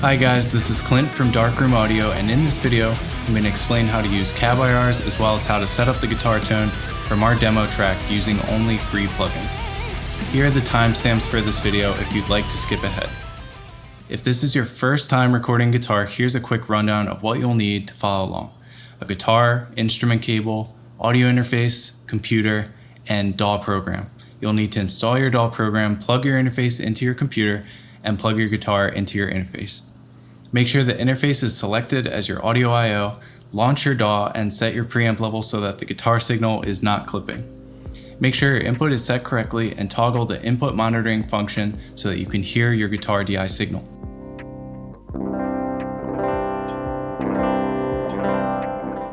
Hi guys, this is Clint from Darkroom Audio, and in this video, I'm going to explain how to use cab IRs as well as how to set up the guitar tone from our demo track using only free plugins. Here are the timestamps for this video if you'd like to skip ahead. If this is your first time recording guitar, here's a quick rundown of what you'll need to follow along. A guitar, instrument cable, audio interface, computer, and DAW program. You'll need to install your DAW program, plug your interface into your computer, and plug your guitar into your interface. Make sure the interface is selected as your audio I/O, launch your DAW, and set your preamp level so that the guitar signal is not clipping. Make sure your input is set correctly and toggle the input monitoring function so that you can hear your guitar DI signal.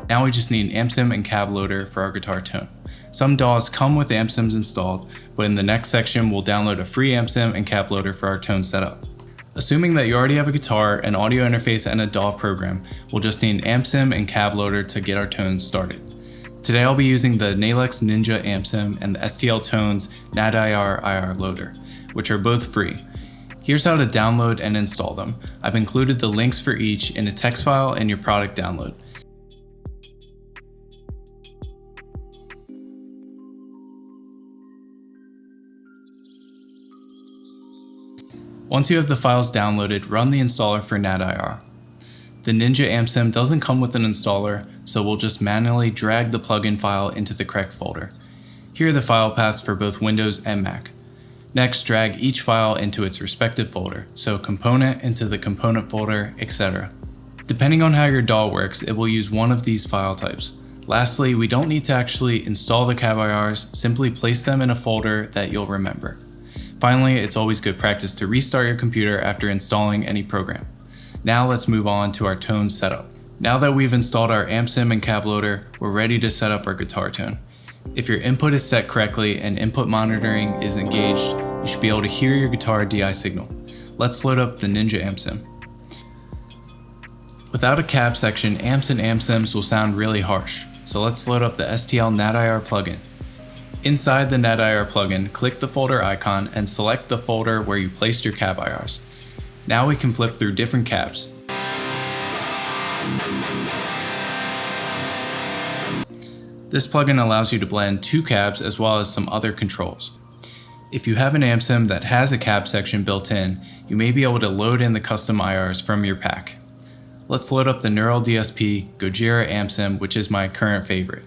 Now we just need an ampsim and cab loader for our guitar tone. Some DAWs come with ampsims installed, but in the next section we'll download a free ampsim and cab loader for our tone setup. Assuming that you already have a guitar, an audio interface, and a DAW program, we'll just need an ampsim and cab loader to get our tones started. Today I'll be using the Nalex Ninja ampsim and the STL Tones NADIR IR loader, which are both free. Here's how to download and install them. I've included the links for each in a text file in your product download. Once you have the files downloaded, run the installer for NADIR. The Ninja ampsim doesn't come with an installer, so we'll just manually drag the plugin file into the correct folder. Here are the file paths for both Windows and Mac. Next, drag each file into its respective folder, so component into the component folder, etc. Depending on how your DAW works, it will use one of these file types. Lastly, we don't need to actually install the cab IRs, simply place them in a folder that you'll remember. Finally, it's always good practice to restart your computer after installing any program. Now let's move on to our tone setup. Now that we've installed our ampsim and cab loader, we're ready to set up our guitar tone. If your input is set correctly and input monitoring is engaged, you should be able to hear your guitar DI signal. Let's load up the Ninja ampsim. Without a cab section, amps and ampsims will sound really harsh, so let's load up the STL NADIR plugin. Inside the NADIR plugin, click the folder icon and select the folder where you placed your cab IRs. Now we can flip through different cabs. This plugin allows you to blend two cabs as well as some other controls. If you have an ampsim that has a cab section built in, you may be able to load in the custom IRs from your pack. Let's load up the Neural DSP Gojira ampsim, which is my current favorite.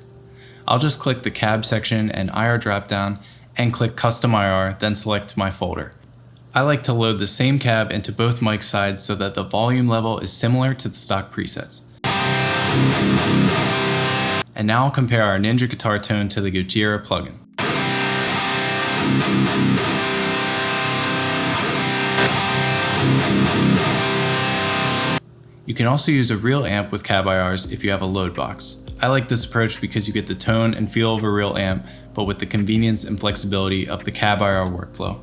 I'll just click the cab section and IR dropdown and click custom IR, then select my folder. I like to load the same cab into both mic sides so that the volume level is similar to the stock presets. And now I'll compare our Ninja guitar tone to the Gojira plugin. You can also use a real amp with cab IRs if you have a load box. I like this approach because you get the tone and feel of a real amp, but with the convenience and flexibility of the cab IR workflow.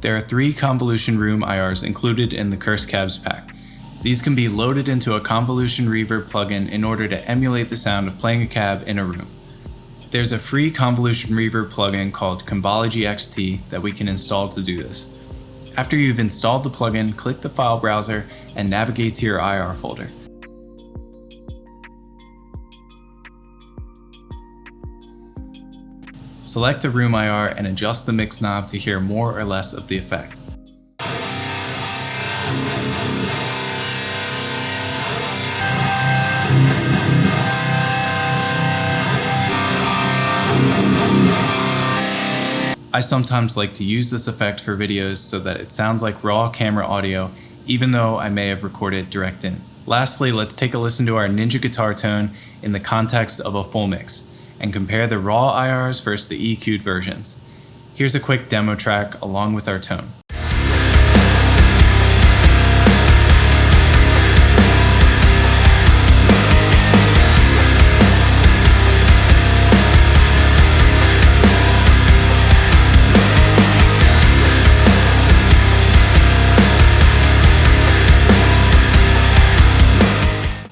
There are 3 convolution room IRs included in the Curse Cabs pack. These can be loaded into a convolution reverb plugin in order to emulate the sound of playing a cab in a room. There's a free convolution reverb plugin called Convology XT that we can install to do this. After you've installed the plugin, click the file browser and navigate to your IR folder. Select a room IR and adjust the mix knob to hear more or less of the effect. I sometimes like to use this effect for videos so that it sounds like raw camera audio, even though I may have recorded direct in. Lastly, let's take a listen to our Ninja guitar tone in the context of a full mix, and compare the raw IRs versus the EQ'd versions. Here's a quick demo track along with our tone.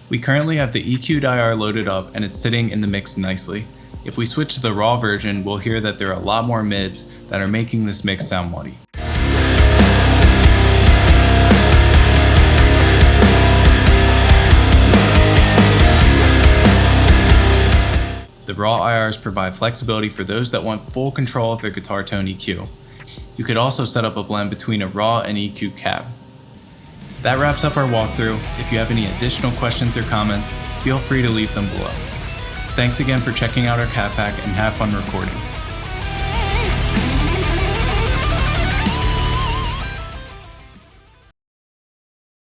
We currently have the EQ'd IR loaded up and it's sitting in the mix nicely. If we switch to the raw version, we'll hear that there are a lot more mids that are making this mix sound muddy. raw IRs provide flexibility for those that want full control of their guitar tone EQ. You could also set up a blend between a raw and EQ cab. That wraps up our walkthrough. If you have any additional questions or comments, feel free to leave them below. Thanks again for checking out our cab pack and have fun recording.